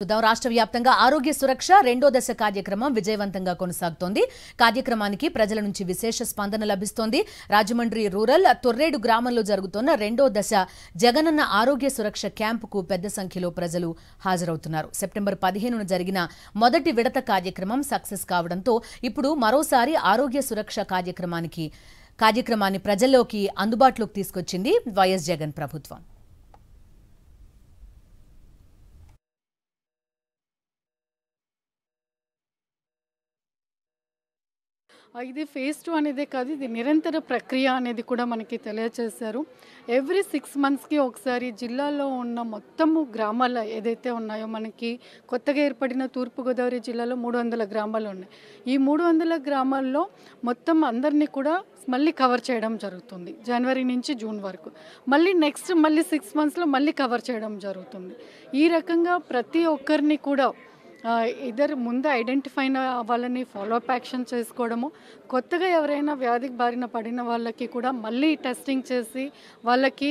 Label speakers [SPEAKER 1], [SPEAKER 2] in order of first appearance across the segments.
[SPEAKER 1] రాష్ట్ర వ్యాప్తంగా ఆరోగ్య సురక్ష రెండో దశ కార్యక్రమం విజయవంతంగా కొనసాగుతోంది. కార్యక్రమానికి ప్రజల నుంచి విశేష స్పందన లభిస్తోంది. రాజమండ్రి రూరల్ తొర్రేడు గ్రామంలో జరుగుతున్న రెండో దశ జగనన్న ఆరోగ్య సురక్ష క్యాంపుకు పెద్ద సంఖ్యలో ప్రజలు హాజరవుతున్నారు. సెప్టెంబర్ 15న జరిగిన మొదటి విడత కార్యక్రమం సక్సెస్ కావడంతో ఇప్పుడు మరోసారి ఆరోగ్య సురక్ష కార్యక్రమాన్ని ప్రజల్లోకి అందుబాటులోకి తీసుకొచ్చింది వైఎస్ జగన్ ప్రభుత్వం.
[SPEAKER 2] ఇది ఫేజ్ 2 అనేదే కాదు, ఇది నిరంతర ప్రక్రియ అనేది కూడా మనకి తెలియజేశారు. ఎవ్రీ 6 మంత్స్కి ఒకసారి జిల్లాలో ఉన్న మొత్తము గ్రామాలు ఏదైతే ఉన్నాయో, మనకి కొత్తగా ఏర్పడిన తూర్పుగోదావరి జిల్లాలో 300 గ్రామాలు ఉన్నాయి. ఈ 300 గ్రామాల్లో మొత్తం అందరినీ కూడా మళ్ళీ కవర్ చేయడం జరుగుతుంది. జనవరి నుంచి జూన్ వరకు మళ్ళీ 6 మంత్స్లో మళ్ళీ కవర్ చేయడం జరుగుతుంది. ఈ రకంగా ప్రతి ఒక్కరిని కూడా ఇద్దరు ముందు ఐడెంటిఫై అవ్వాలని ఫాలోఅప్ యాక్షన్ చేసుకోవడము, కొత్తగా ఎవరైనా వ్యాధికి బారిన పడిన వాళ్ళకి కూడా మళ్ళీ టెస్టింగ్ చేసి వాళ్ళకి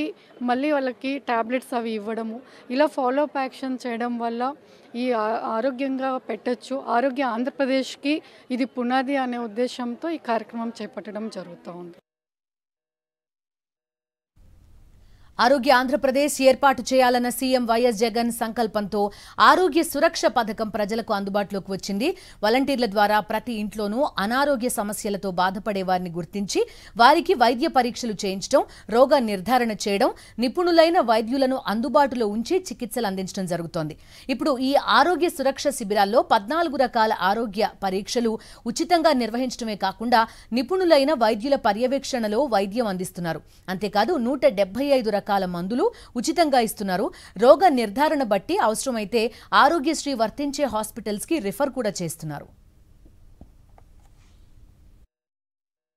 [SPEAKER 2] ట్యాబ్లెట్స్ అవి ఇవ్వడము, ఇలా ఫాలోఅప్ యాక్షన్ చేయడం వల్ల ఈ ఆరోగ్యంగా పెట్టచ్చు. ఆరోగ్య ఆంధ్రప్రదేశ్కి ఇది పునాది అనే ఉద్దేశంతో ఈ కార్యక్రమం చేపట్టడం జరుగుతూ ఉంది.
[SPEAKER 1] ఆరోగ్య ఆంధ్రప్రదేశ్ ఏర్పాటు చేయాలన్న సీఎం వైఎస్ జగన్ సంకల్పంతో ఆరోగ్య సురక్ష పథకం ప్రజలకు అందుబాటులోకి వచ్చింది. వాలంటీర్ల ద్వారా ప్రతి ఇంట్లోనూ అనారోగ్య సమస్యలతో బాధపడే వారిని గుర్తించి వారికి వైద్య పరీక్షలు చేయించడం, రోగ నిర్ధారణ చేయడం, నిపుణులైన వైద్యులను అందుబాటులో ఉంచి చికిత్సలు అందించడం జరుగుతోంది. ఇప్పుడు ఈ ఆరోగ్య సురక్ష శిబిరాల్లో 14 రకాల ఆరోగ్య పరీక్షలు ఉచితంగా నిర్వహించడమే కాకుండా నిపుణులైన వైద్యుల పర్యవేక్షణలో వైద్యం అందిస్తున్నారు. అంతేకాదు 175 రకాల మందులు ఉచితంగా ఇస్తున్నారు. రోగ నిర్ధారణ బట్టి అవసరమైతే ఆరోగ్యశ్రీ వర్తించే హాస్పిటల్స్ కి రిఫర్ కూడా చేస్తున్నారు.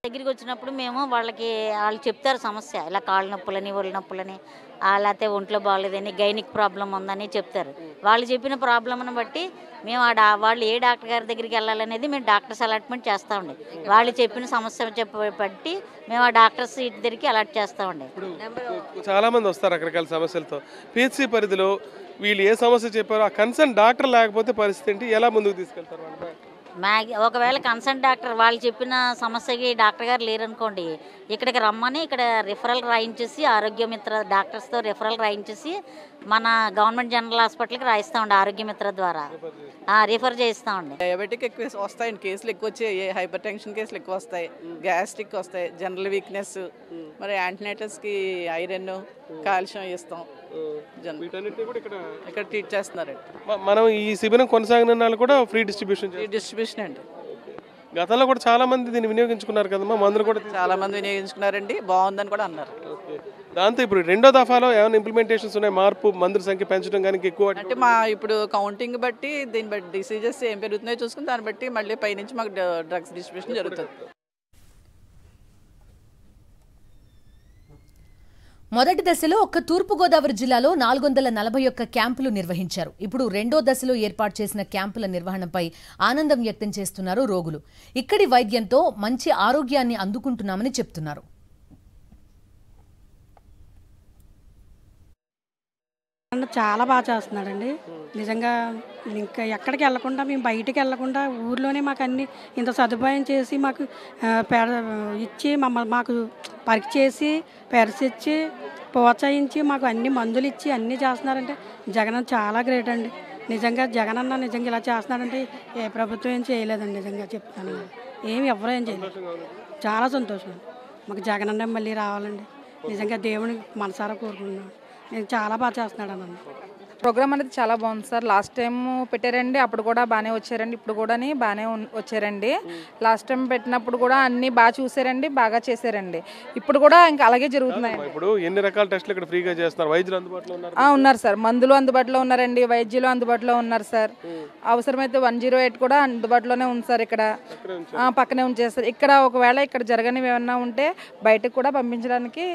[SPEAKER 3] దగ్గరికి వచ్చినప్పుడు మేము వాళ్ళు చెప్తారు సమస్య, ఇలా కాళ్ళ నొప్పులని, ఒళ్ళు నొప్పులని, లేకపోతే ఒంట్లో బాగలేదని, గైనిక్ ప్రాబ్లం ఉందని చెప్తారు. వాళ్ళు చెప్పిన ప్రాబ్లంను బట్టి మేము వాళ్ళు ఏ డాక్టర్ గారి దగ్గరికి వెళ్ళాలనేది మేము డాక్టర్స్ అలాట్మెంట్ చేస్తామండి. వాళ్ళు చెప్పిన సమస్య బట్టి మేము ఆ డాక్టర్స్ ఇంటి దగ్గరికి అలాట్ చేస్తామండి.
[SPEAKER 4] చాలా మంది వస్తారు రకరకాల సమస్యలతో. పిహెచ్సి పరిధిలో వీళ్ళు ఏ సమస్య చెప్పారో ఆ కన్సర్న్ డాక్టర్ లేకపోతే పరిస్థితి ఏంటి, ఎలా ముందుకు తీసుకెళ్తారు?
[SPEAKER 3] ఒకవేళ కన్సల్ట్ డాక్టర్ వాళ్ళు చెప్పిన సమస్యకి డాక్టర్ గారు లేరనుకోండి, ఇక్కడికి రమ్మని ఇక్కడ రిఫరల్ రాయించేసి ఆరోగ్య మిత్ర డాక్టర్స్తో రిఫరల్ రాయించేసి మన గవర్నమెంట్ జనరల్ హాస్పిటల్కి రాయిస్తామండి. ఆరోగ్య మిత్ర ద్వారా రిఫర్ చేస్తామండి.
[SPEAKER 5] డయాబెటిక్ ఎక్కువ వస్తాయండి, కేసులు ఎక్కువ వచ్చాయి, హైపర్ టెన్షన్ కేసులు ఎక్కువ వస్తాయి, గ్యాస్ట్రిక్ వస్తాయి, జనరల్ వీక్నెస్, మరి యాంటీనేటర్స్కి ఐరన్, కాల్షియం ఇస్తాం. ఇక్కడ ట్రీట్ చేస్తున్నారు.
[SPEAKER 4] మనం ఈ శిబిరం కొనసాగిన కూడా ఫ్రీ డిస్ట్రిబ్యూషన్
[SPEAKER 5] అండి.
[SPEAKER 4] గతంలో కూడా చాలా మంది దీన్ని వినియోగించుకున్నారు కదమ్మా, మందులు కూడా
[SPEAKER 5] చాలా మంది వినియోగించుకున్నారండి, బాగుందని కూడా అన్నారు.
[SPEAKER 4] దాంతో ఇప్పుడు రెండో దఫాలో ఏమైనా ఇంప్లిమెంటేషన్స్ ఉన్నాయి, మార్పు, మందుల సంఖ్య పెంచడం కానీ ఎక్కువ
[SPEAKER 5] అంటే ఇప్పుడు కౌంటింగ్ బట్టి దీన్ని బట్టి డిసీజెస్ ఏం పెరుగుతున్నాయో చూసుకుని దాన్ని బట్టి మళ్ళీ పైనుంచి మాకు డ్రగ్స్ డిస్ట్రిబ్యూషన్ జరుగుతుంది.
[SPEAKER 1] మొదటి దశలో తూర్పుగోదావరి జిల్లాలో 441 క్యాంపులు నిర్వహించారు. ఇప్పుడు రెండో దశలో ఏర్పాటు చేసిన క్యాంపుల నిర్వహణపై ఆనందం వ్యక్తం చేస్తున్నారు రోగులు. ఇక్కడి వైద్యంతో మంచి ఆరోగ్యాన్ని అందుకుంటున్నామని చెప్తున్నారు.
[SPEAKER 6] చాలా బాగా చేస్తున్నాడండి నిజంగా. ఇంకా ఎక్కడికి వెళ్లకుండా, మేము బయటికి వెళ్లకుండా ఊర్లోనే మాకు అన్ని ఇంత సదుపాయం చేసి మాకు ఇచ్చి మాకు పరీక్ష చేసి ఇచ్చి ప్రోత్సహించి మాకు అన్ని మందులు ఇచ్చి అన్నీ చేస్తున్నారంటే జగన్ చాలా గ్రేట్ అండి. నిజంగా జగనన్న నిజంగా ఇలా చేస్తున్నాడంటే ఏ ప్రభుత్వం ఏం చేయలేదండి. నిజంగా చెప్తాను, ఎవరో ఏం చేయలేదు. చాలా సంతోషం మాకు జగనన్న మళ్ళీ రావాలండి. నిజంగా దేవుని మనసారా కోరుకుంటున్నాను. నేను చాలా బాగా చేస్తున్నాడు అన్న.
[SPEAKER 7] ప్రోగ్రామ్ అనేది చాలా బాగుంది సార్. లాస్ట్ టైం పెట్టారండి, అప్పుడు కూడా బాగానే వచ్చారండి, ఇప్పుడు కూడా బాగానే వచ్చారండి. లాస్ట్ టైం పెట్టినప్పుడు కూడా అన్ని బాగా చూసారండి, బాగా చేశారండి. ఇప్పుడు కూడా ఇంకా అలాగే జరుగుతున్నాయి.
[SPEAKER 4] ఇప్పుడు ఎన్ని రకాల టెస్టులు ఇక్కడ ఫ్రీగా చేస్తున్నారు? వైద్యులు అందుబాటులో
[SPEAKER 7] ఉన్నారు సార్, మందులు అందుబాటులో ఉన్నారండి, వైద్యులు అందుబాటులో ఉన్నారు సార్. అవసరమైతే 108 కూడా అందుబాటులోనే ఉంది సార్. ఇక్కడ పక్కనే ఉంచేస్తారు. ఇక్కడ ఒకవేళ ఇక్కడ జరగనివి ఏమన్నా ఉంటే బయటకు కూడా పంపించడానికి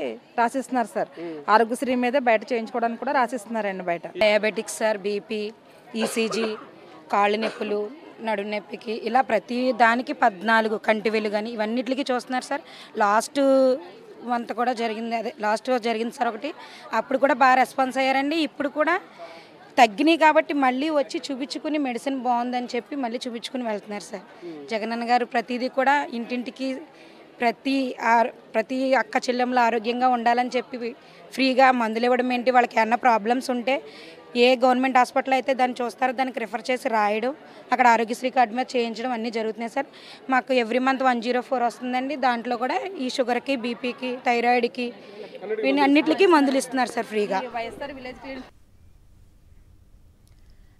[SPEAKER 7] రాసిస్తున్నారు సార్. ఆరోగ్యశ్రీ మీద బయట చేయించుకోవడానికి కూడా రాసిస్తున్నారండి బయట.
[SPEAKER 8] డయాబెటిక్స్ సార్, బీపీ, ఈసీజీ, కాళ్ళు నొప్పులు, నడుము నొప్పికి, ఇలా ప్రతి దానికి 14 కంటి వెలు కానీ ఇవన్నిటికి చూస్తున్నారు సార్. లాస్ట్ మంత్ కూడా జరిగింది, లాస్ట్ జరిగింది సార్ ఒకటి, అప్పుడు కూడా బాగా రెస్పాన్స్ అయ్యారండి. ఇప్పుడు కూడా తగ్గినాయి కాబట్టి మళ్ళీ వచ్చి చూపించుకుని మెడిసిన్ బాగుందని చెప్పి మళ్ళీ చూపించుకుని వెళ్తున్నారు సార్. జగనన్న గారు ప్రతిదీ కూడా ఇంటింటికి ప్రతి అక్క చెల్లెమ్మలు ఆరోగ్యంగా ఉండాలని చెప్పి ఫ్రీగా మందులు ఇవ్వడం ఏంటి, వాళ్ళకి ఏమన్నా ప్రాబ్లమ్స్ ఉంటే ఏ గవర్నమెంట్ హాస్పిటల్ అయితే దాన్ని చూస్తారో దానికి రిఫర్ చేసి రాయడం, అక్కడ ఆరోగ్యశ్రీ కార్డు మీద చేయించడం అన్నీ జరుగుతున్నాయి సార్. మాకు ఎవ్రీ మంత్ 104 వస్తుందండి. దాంట్లో కూడా ఈ షుగర్కి, బీపీకి, థైరాయిడ్కి అన్నిటికీ మందులు ఇస్తున్నారు సార్ ఫ్రీగా.
[SPEAKER 7] వైఎస్ఆర్ విలేజ్ క్లినిక్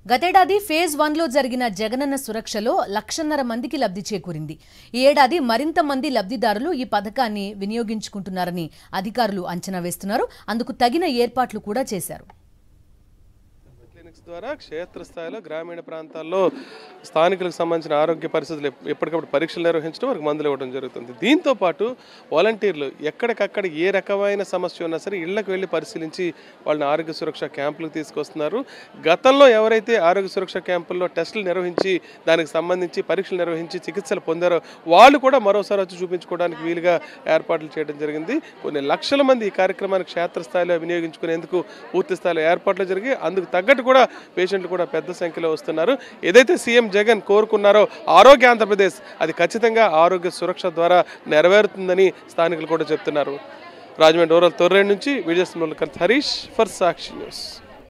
[SPEAKER 1] గతేడాది ఫేజ్ 1లో జరిగిన జగనన్న సురక్షలో 1,50,000 మందికి లబ్ధి చేకూరింది. ఈ ఏడాది మరింత మంది లబ్ధిదారులు ఈ పథకాన్ని వినియోగించుకుంటున్నారని అధికారులు అంచనా వేస్తున్నారు. అందుకు తగిన ఏర్పాట్లు కూడా చేశారు.
[SPEAKER 4] ద్వారా క్షేత్రస్థాయిలో గ్రామీణ ప్రాంతాల్లో స్థానికులకు సంబంధించిన ఆరోగ్య పరిస్థితులు ఎప్పటికప్పుడు పరీక్షలు నిర్వహించడం, వారికి మందులు ఇవ్వడం జరుగుతుంది. దీంతో పాటు వాలంటీర్లు ఎక్కడికక్కడ ఏ రకమైన సమస్య ఉన్నా సరే ఇళ్లకు వెళ్ళి పరిశీలించి వాళ్ళని ఆరోగ్య సురక్ష క్యాంపులకు తీసుకొస్తున్నారు. గతంలో ఎవరైతే ఆరోగ్య సురక్ష క్యాంపుల్లో టెస్టులు నిర్వహించి దానికి సంబంధించి పరీక్షలు నిర్వహించి చికిత్సలు పొందారో వాళ్ళు కూడా మరోసారి వచ్చి చూపించుకోవడానికి వీలుగా ఏర్పాట్లు చేయడం జరిగింది. కొన్ని లక్షల మంది ఈ కార్యక్రమాన్ని క్షేత్రస్థాయిలో వినియోగించుకునేందుకు పూర్తి స్థాయిలో ఏర్పాట్లు జరిగి అందుకు తగ్గట్టు కూడా పేషెంట్లు కూడా పెద్ద సంఖ్యలో వస్తున్నారు. ఏదైతే సీఎం జగన్ కోరుకున్నారో ఆరోగ్య ఆంధ్రప్రదేశ్ అది ఖచ్చితంగా ఆరోగ్య సురక్ష ద్వారా నెరవేరుతుందని స్థానికులు కూడా చెప్తున్నారు. రాజమండ్రి రూరల్ తొర్రేడు నుంచి videos Harish for Sakshi news.